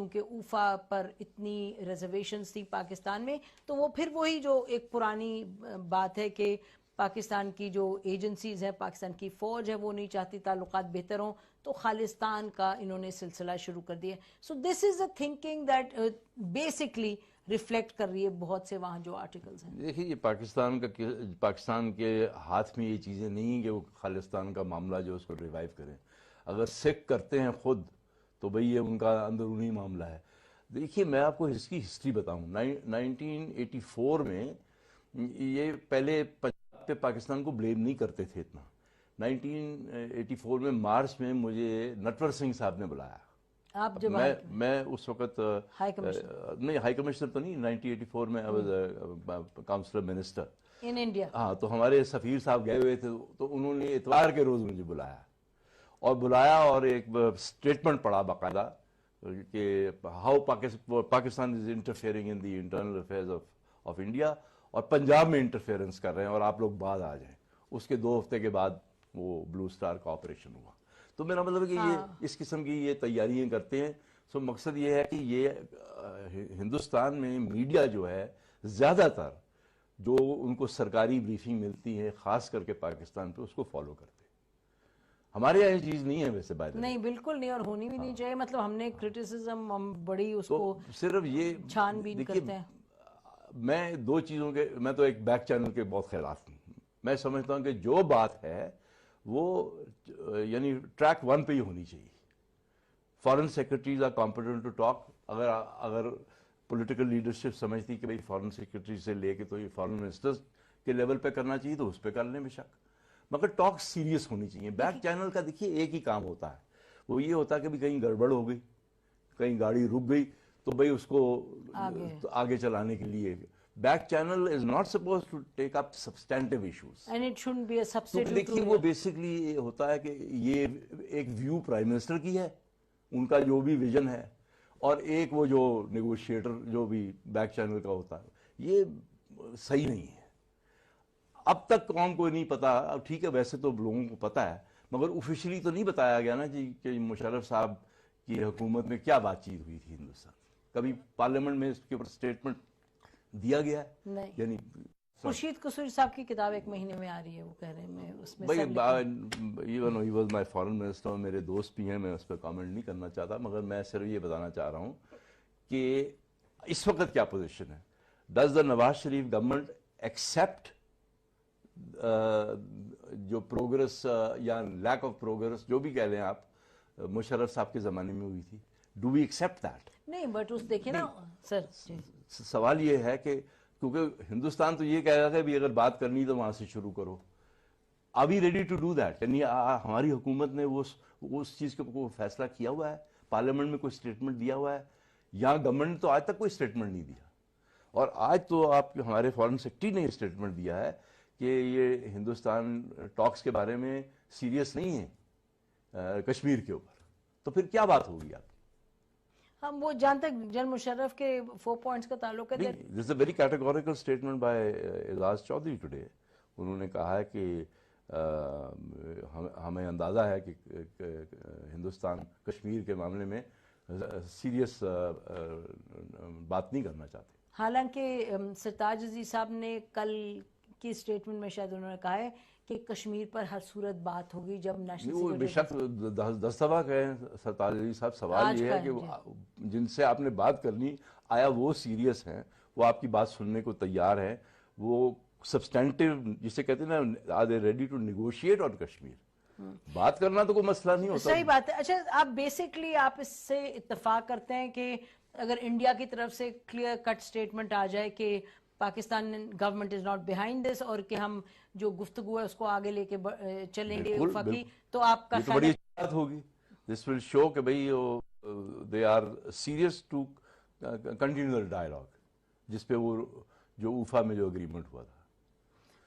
کیونکہ اوفا پر اتنی ریزرویشنز تھی پاکستان میں، تو وہ پھر وہی جو ایک پرانی بات ہے کہ پاکستان کی جو ایجنسیز ہیں، پاکستان کی فوج ہے، وہ نہیں چاہتی تعلقات بہتر ہوں، تو خالصتان کا انہوں نے سلسلہ شروع کر دیا. So this is a thinking that basically reflect کر رہی ہے بہت سے وہاں جو آرٹیکلز ہیں. دیکھیے یہ پاکستان کے ہاتھ میں یہ چیزیں نہیں ہیں کہ وہ خالصتان کا معاملہ جو اس کو ریوائیو کریں. اگر سکھ کرتے ہیں خود تو بھئی یہ ان کا اندرونی معاملہ ہے. دیکھیے میں آپ کو اس کی ہسٹری بتاؤں. 1984 میں یہ پہلے پنجاب پہ پاکستان کو بلیم نہیں کرتے تھے اتنا. 1984 میں مارچ میں مجھے نٹور سنگھ صاحب نے بلایا. آپ جب میں اس وقت نہیں ہائی کمشنر تو نہیں، 1984 میں کاؤنسلر منسٹر ان انڈیا. ہاں، تو ہمارے سفیر صاحب گئے ہوئے تھے، تو انہوں نے اتوار کے روز مجھے بلایا اور ایک اسٹیٹمنٹ پڑھا باقاعدہ کہ how Pakistan is interfering in the internal affairs of India, اور پنجاب میں انٹرفیئرنس کر رہے ہیں اور آپ لوگ بعد آ جائیں. اس کے 2 ہفتے کے بعد وہ بلو سٹار کا آپریشن ہوا. تو میرا مطلب ہے کہ یہ اس قسم کی یہ تیاریاں کرتے ہیں. سو مقصد یہ ہے کہ یہ ہندوستان میں میڈیا جو ہے زیادہ تر جو ان کو سرکاری بریفنگ ملتی ہے خاص کر کے پاکستان پہ، اس کو فالو کرتے ہیں. ہمارے یہاں یہ چیز نہیں ہے ویسے بات نہیں، بالکل نہیں، اور ہونی بھی نہیں چاہیے. مطلب ہم نے کرٹیسزم ہم بڑی اس کو صرف یہ چھان بین کرتے ہیں. میں 2 چیزوں کے، میں تو ایک بیک چینل کے بہت خلاف ہوں. میں سمجھتا ہوں کہ جو بات ہے وہ یعنی ٹریک 1 پہ ہی ہونی چاہیے. Foreign secretaries are competent to talk. اگر پولیٹیکل لیڈرشپ سمجھتی کہ بھئی فارن سیکرٹری سے لے کے تو یہ فارن منسٹرز کے لیول پہ کرنا چاہیے تو اس پہ کر لیں بے شک، مگر ٹاک سیریس ہونی چاہیے. بیک چینل کا دیکھیے ایک ہی کام ہوتا ہے، وہ یہ ہوتا ہے کہ بھی کہیں گڑبڑ ہو گئی، کہیں گاڑی رک گئی، تو بھئی اس کو آگے چلانے کے لیے back channel is not suppose to take up substantive issues. And it shouldn't be a substitute. دیکھیے وہ بیسکلی ہوتا ہے کہ یہ ایک ویو پرائم منسٹر کی ہے، ان کا جو بھی ویژن ہے، اور ایک وہ جو نیگوشیٹر جو بھی بیک چینل کا ہوتا ہے. یہ صحیح نہیں ہے. اب تک قوم کو نہیں پتا. اب ٹھیک ہے ویسے تو لوگوں کو پتا ہے، مگر آفیشلی تو نہیں بتایا گیا نا جی کہ مشرف صاحب کی حکومت میں کیا بات چیت ہوئی تھی ہندوستان. کبھی پارلیمنٹ میں اس کے اوپر اسٹیٹمنٹ دیا گیا ہے؟ نہیں. یعنی خورشید قصوری صاحب کی کتاب 1 مہینے میں آ رہی ہے، وہ کہہ رہے ہیں میں اس میں even he was my foreign minister, میرے دوست بھی ہیں، میں اس پہ کامنٹ نہیں کرنا چاہتا، مگر میں صرف یہ بتانا چاہ رہا ہوں کہ اس وقت کیا پوزیشن ہے. Does the Nawaz Sharif government accept جو پروگرس یا لیک آف پروگرس جو بھی کہہ لیں آپ مشرف صاحب کے زمانے میں ہوئی تھی؟ Do we accept that? نہیں، بٹ اس دیکھیں نا سر، سوال یہ ہے کہ کیونکہ ہندوستان تو یہ کہہ رہا ہے بھی اگر بات کرنی تو وہاں سے شروع کرو. Are we ready to do that? یعنی ہماری حکومت نے اس چیز کے کوئی فیصلہ کیا ہوا ہے؟ پارلیمنٹ میں کوئی اسٹیٹمنٹ دیا ہوا ہے؟ یہاں گورنمنٹ نے تو آج تک کوئی اسٹیٹمنٹ نہیں دیا. اور آج تو آپ ہمارے فارن سیکرٹری نے اسٹیٹمنٹ دیا ہے کہ یہ ہندوستان ٹاکس کے بارے میں سیریس نہیں ہے کشمیر کے اوپر. تو پھر کیا بات ہوگی آپ؟ ہم وہ جہاں تک جنرل مشرف کے 4 پوائنٹس کا تعلق ہے، this is a very categorical statement by Aizaz Chaudhry today. انہوں نے کہا ہے کہ ہمیں اندازہ ہے کہ ہندوستان کشمیر کے معاملے میں سیریس بات نہیں کرنا چاہتے. حالانکہ سرتاج عزیز صاحب نے کل کی اسٹیٹمنٹ میں شاید انہوں نے کہا ہے کہ کشمیر پر ہر صورت بات ہوگی جب نیشنل بے شک 10 دفعہ کہیں سرتاج عزیز صاحب. سوال یہ ہے کہ جن سے آپ نے بات کرنی آیا وہ سیریس ہیں، وہ آپ کی بات سننے کو تیار ہیں، وہ سبسٹینٹیو جسے کہتے ہیں نا are they ready to negotiate on Kashmir. بات کرنا تو کوئی مسئلہ نہیں ہوتا. صحیح بات ہے. اچھا آپ بیسکلی آپ اس سے اتفاق کرتے ہیں کہ اگر انڈیا کی طرف سے کلیئر کٹ اسٹیٹمنٹ آ جائے کہ Pakistan government is not behind this اور کہ ہم جو گفتگو ہے اس کو آگے لے کے چلیں گے وفاقی، تو آپ کا خیال بڑی اچھی بات ہوگی. دس ول شو کہ بھئی they are serious to continue dialogue جس پہ وہ جو اوفا میں جو اگریمنٹ ہوا تھا.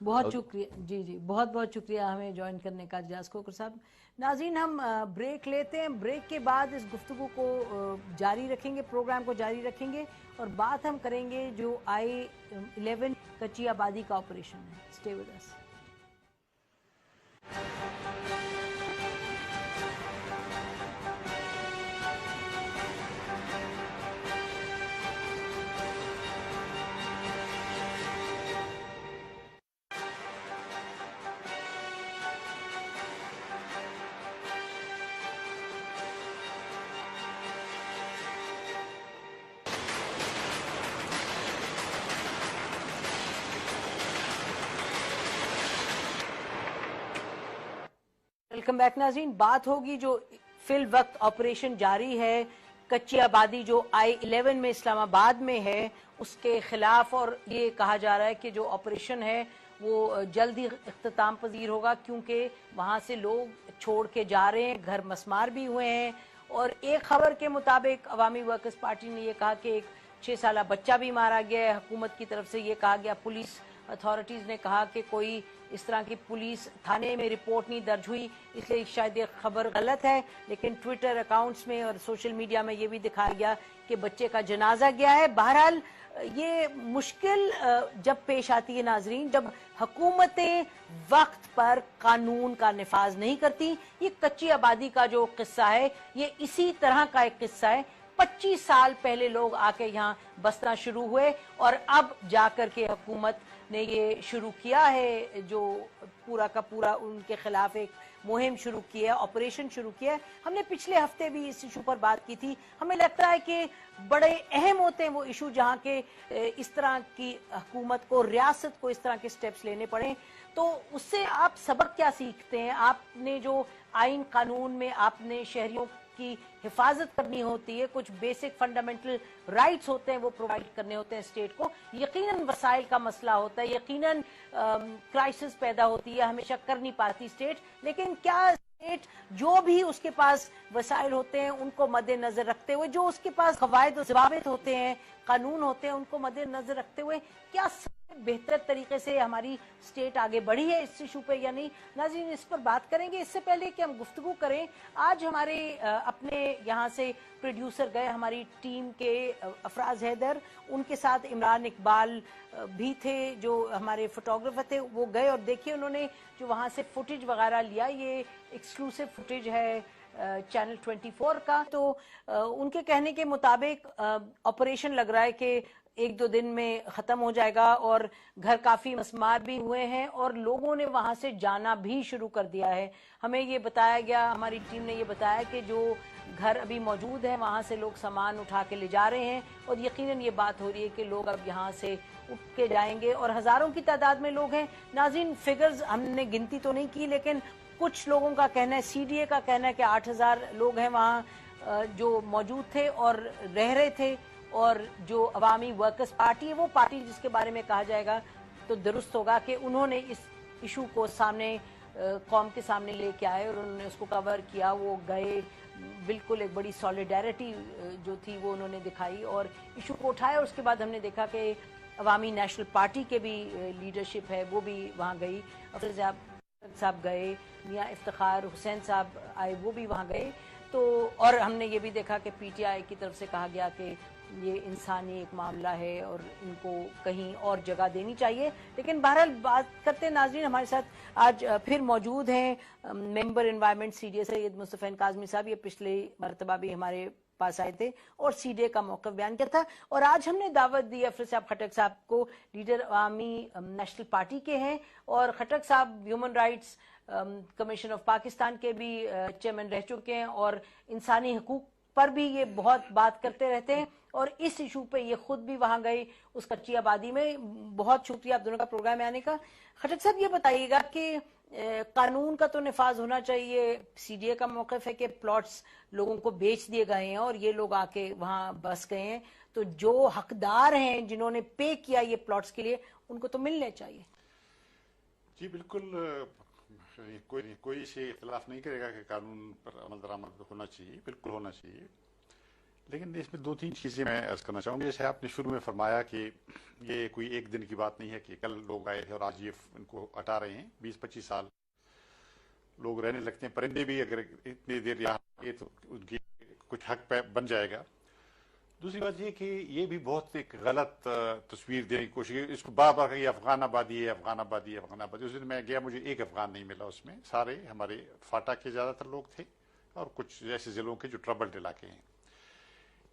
بہت شکریہ. جی بہت بہت شکریہ ہمیں جوائن کرنے کا جاز کھوکھر صاحب. ناظرین ہم بریک لیتے ہیں، بریک کے بعد اس گفتگو کو جاری رکھیں گے، پروگرام کو جاری رکھیں گے، اور بات ہم کریں گے جو I-11 کچی آبادی کا آپریشن ہے. Stay with us. Welcome back नाज़रीन। बात होगी जो फिल वक्त ऑपरेशन जारी है कच्ची आबादी जो I-11 में इस्लामाबाद में है उसके खिलाफ, और ये कहा जा रहा है कि जो ऑपरेशन है वो जल्द ही इख्तिताम पजीर होगा क्योंकि वहाँ से लोग छोड़ के जा रहे हैं, घर मसमार भी हुए हैं। और एक खबर के मुताबिक अवामी वर्कर्स पार्टी ने ये कहा कि एक 6 साला बच्चा भी मारा गया है। हुकूमत की तरफ से ये कहा गया, पुलिस अथॉरिटीज़ ने कहा कि कोई इस तरह की पुलिस थाने में रिपोर्ट नहीं दर्ज हुई, इसलिए शायद ये खबर गलत है। लेकिन ट्विटर अकाउंट्स में और सोशल मीडिया में ये भी दिखाया गया कि बच्चे का जनाजा गया है। बहरहाल ये मुश्किल जब पेश आती है नाजरीन, जब हुकूमतें वक्त पर कानून का निफाज नहीं करती। ये कच्ची आबादी का जो किस्सा है ये इसी तरह का एक किस्सा है। 25 साल पहले लोग आके यहाँ बसना शुरू हुए और अब जाकर के हुकूमत ने ये शुरू किया है, जो पूरा का पूरा उनके खिलाफ एक मुहिम शुरू की है, ऑपरेशन शुरू किया है। हमने पिछले हफ्ते भी इस इशू पर बात की थी। हमें लगता है कि बड़े अहम होते हैं वो इशू जहाँ के इस तरह की हुकूमत को, रियासत को इस तरह के स्टेप्स लेने पड़े। तो उससे आप सबक क्या सीखते हैं? आपने जो आइन कानून में आपने शहरियों की हिफाजत करनी होती है, कुछ बेसिक फंडामेंटल राइट्स होते हैं वो प्रोवाइड करने होते हैं स्टेट को। यकीनन वसाइल का मसला होता है, यकीनन क्राइसिस पैदा होती है, हमेशा कर नहीं पाती स्टेट। लेकिन क्या स्टेट जो भी उसके पास वसाइल होते हैं उनको मद्देनजर रखते हुए, जो उसके पास कवायद और ज़वाबित होते हैं, कानून होते हैं, उनको मद्देनजर रखते हुए क्या बेहतर तरीके से हमारी स्टेट आगे बढ़ी है इस इशू पे या नहीं? नाज़रीन, इस पर बात करेंगे। इससे पहले कि हम गुफ्तगू करें, आज हमारे अपने यहाँ से प्रोड्यूसर गए, हमारी टीम के अफराज हैदर, उनके साथ इमरान इकबाल भी थे जो हमारे फोटोग्राफर थे, वो गए और देखिए उन्होंने जो वहाँ से फुटेज वगैरह लिया। ये एक्सक्लूसिव फुटेज है चैनल 24 का। तो उनके कहने के मुताबिक ऑपरेशन लग रहा है कि 1-2 दिन में ख़त्म हो जाएगा और घर काफ़ी मसमार भी हुए हैं और लोगों ने वहाँ से जाना भी शुरू कर दिया है। हमें ये बताया गया, हमारी टीम ने ये बताया कि जो घर अभी मौजूद है वहाँ से लोग सामान उठा के ले जा रहे हैं और यकीनन ये बात हो रही है कि लोग अब यहाँ से उठ के जाएंगे और हज़ारों की तादाद में लोग हैं। नाज़रीन, फिगर्स हमने गिनती तो नहीं की, लेकिन कुछ लोगों का कहना है, CDA का कहना है कि 8,000 लोग हैं वहाँ जो मौजूद थे और रह रहे थे। और जो अवामी वर्कर्स पार्टी है, वो पार्टी जिसके बारे में कहा जाएगा तो दुरुस्त होगा कि उन्होंने इस इशू को सामने कौम के सामने लेके आए और उन्होंने उसको कवर किया। वो गए, बिल्कुल एक बड़ी सॉलिडारिटी जो थी वो उन्होंने दिखाई और इशू को उठाया। उसके बाद हमने देखा कि अवामी नेशनल पार्टी के भी लीडरशिप है वो भी वहाँ गई, अफजल साहब गए, मियाँ इफ्तिखार हुसैन साहब आए, वो भी वहाँ गए। तो और हमने ये भी देखा कि PTI की तरफ से कहा गया कि ये इंसानी एक मामला है और इनको कहीं और जगह देनी चाहिए। लेकिन बहरहाल बात करते हैं नाज़रीन, हमारे साथ आज फिर मौजूद हैं member environment CDA Syed Mustafa Kazmi साहब। ये पिछले मरतबा भी हमारे पास आए थे और CDA का मौक़िफ़ बयान किया था। और आज हमने दावत दी अफसर साहब खटक साहब को, लीडर अवामी नेशनल पार्टी के हैं और खटक साहब human rights commission of Pakistan के भी चेयरमैन रह चुके हैं और इंसानी हकूक पर भी ये बहुत बात करते रहते हैं और इस इशू पे ये खुद भी वहां गए उस कच्ची आबादी में। बहुत शुक्रिया आप दोनों का प्रोग्राम में आने का। खटक साहब, ये बताइएगा कि कानून का तो निफाज होना चाहिए। CDA का मौक़िफ़ है कि प्लॉट्स लोगों को बेच दिए गए हैं और ये लोग आके वहां बस गए हैं, तो जो हकदार हैं जिन्होंने पे किया ये प्लॉट्स के लिए, उनको तो मिलने चाहिए। जी बिल्कुल, कोई इसे इख्तिलाफ नहीं करेगा कि कानून पर अमल दरामद होना चाहिए, बिल्कुल होना चाहिए। लेकिन इसमें 2-3 चीज़ें मैं अर्ज करना चाहूँगी। जैसे आपने शुरू में फरमाया कि ये कोई एक दिन की बात नहीं है कि कल लोग आए थे और आज ये इनको हटा रहे हैं। 20-25 साल लोग रहने लगते हैं। परिंदे भी अगर इतनी देर यहाँ आए तो उनकी कुछ हक पे बन जाएगा। दूसरी बात ये कि ये भी बहुत एक गलत तस्वीर देने की कोशिश, इसको बार बार कही अफगान आबादी है, अफगान आबादी है, अफगान आबादी। उस दिन मैं गया, मुझे एक अफगान नहीं मिला उसमें, सारे हमारे फाटा के ज़्यादातर लोग थे और कुछ ऐसे ज़िलों के जो ट्रबल्ड इलाके हैं।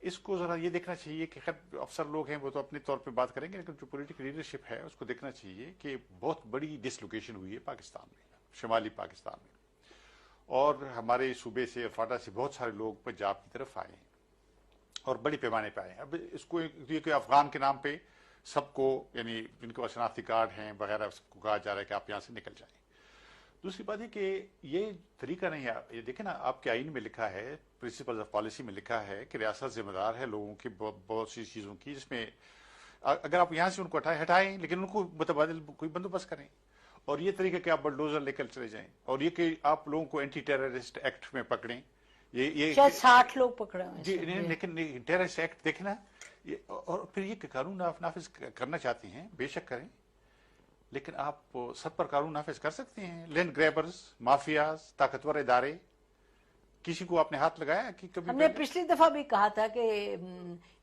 इसको ज़रा ये देखना चाहिए कि खैर अफसर लोग हैं वो तो अपने तौर पे बात करेंगे, लेकिन जो पॉलिटिकल लीडरशिप है उसको देखना चाहिए कि बहुत बड़ी डिसलोकेशन हुई है पाकिस्तान में, शुमाली पाकिस्तान में, और हमारे सूबे से, फाटा से बहुत सारे लोग पंजाब की तरफ आए हैं और बड़ी पैमाने पे आए हैं। अब इसको ये कि अफगान के नाम पे सबको, यानी जिनके पास शनाख्ती कार्ड हैं वगैरह, सबको कहा जा रहा है कि आप यहाँ से निकल जाएं। दूसरी बात है कि ये तरीका नहीं है। ये देखें ना, आपके आइन में लिखा है, प्रिंसिपल्स ऑफ पॉलिसी में लिखा है कि रियासत जिम्मेदार है लोगों की बहुत सी चीजों की, जिसमें अगर आप यहाँ से उनको हटाएं लेकिन उनको मुतबादिल कोई बंदोबस्त करें। और ये तरीका कि आप बलडोजर लेकर चले जाएं, और ये कि आप लोगों को एंटी टेररिस्ट एक्ट में पकड़ें, ये शायद 60 लोग पकड़े हुए हैं जी इसमें। नहीं, लेकिन टेररिस्ट एक्ट देखें ना, और फिर ये कि कानून आप नाफिज करना चाहते हैं, बेशक करें, लेकिन आप सब पर कानून नाफिज कर सकते हैं। लैंड ग्रैबर्स, माफियाज, ताकतवर इदारे, किसी को आपने हाथ लगाया कि कभी हमने पिछली दफा भी कहा था कि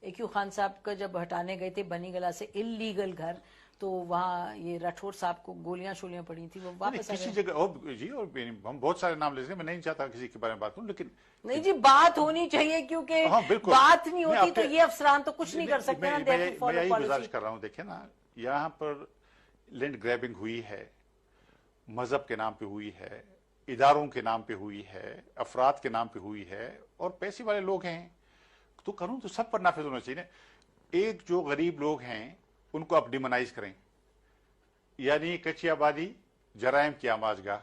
एक्यू खान साहब का जब हटाने गए थे बनीगला से इल्लीगल घर, तो वहाँ ये राठौर साहब को गोलियां शोलियां पड़ी थी, वो वापस आ किसी गए। जगह और जी, और हम बहुत सारे नाम ले सकते हैं, मैं नहीं चाहता किसी के बारे में बात करूं, लेकिन नहीं जी, बात होनी चाहिए, क्योंकि हाँ, बिल्कुल। बात नहीं मैं होती तो आपके- ये अफसरान तो कुछ नहीं कर सकते ना, they have to मैं follow यही policy। गुजारिश कर रहा हूं। देखिए ना, यहाँ पर लैंड ग्रैबिंग हुई है, मजहब के नाम पे हुई है, इदारों के नाम पे हुई है, अफराद के नाम पे हुई है, और पैसे वाले लोग हैं, तो कानून तो सब पर नाफिज होना चाहिए ना। एक जो गरीब लोग हैं उनको आप डिमोनाइज करें, यानी कच्ची आबादी, जराइम की आमाजगाह।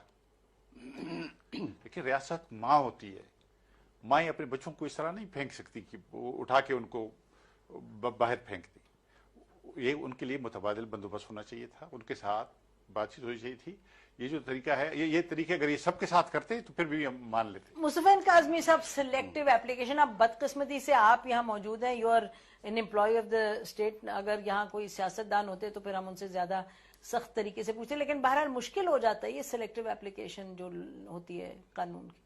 देखिए, रियासत माँ होती है, माएँ अपने बच्चों को इस तरह नहीं फेंक सकती कि वो उठा के उनको बाहर फेंक दी। ये उनके लिए मुतबादिल बंदोबस्त होना चाहिए था, उनके साथ बातचीत होनी चाहिए थी। ये जो तरीका है, ये तरीके अगर ये सबके साथ करते तो फिर भी हम मान लेते। मुस्तफा काज़मी साहब, सिलेक्टिव एप्लीकेशन, आप बदकिस्मती से आप यहाँ मौजूद हैं, you are an employ of the state. अगर यहाँ कोई सियासतदान होते तो फिर हम उनसे ज्यादा सख्त तरीके से पूछते, लेकिन बहरहाल मुश्किल हो जाता है ये सिलेक्टिव एप्लीकेशन जो होती है कानून की।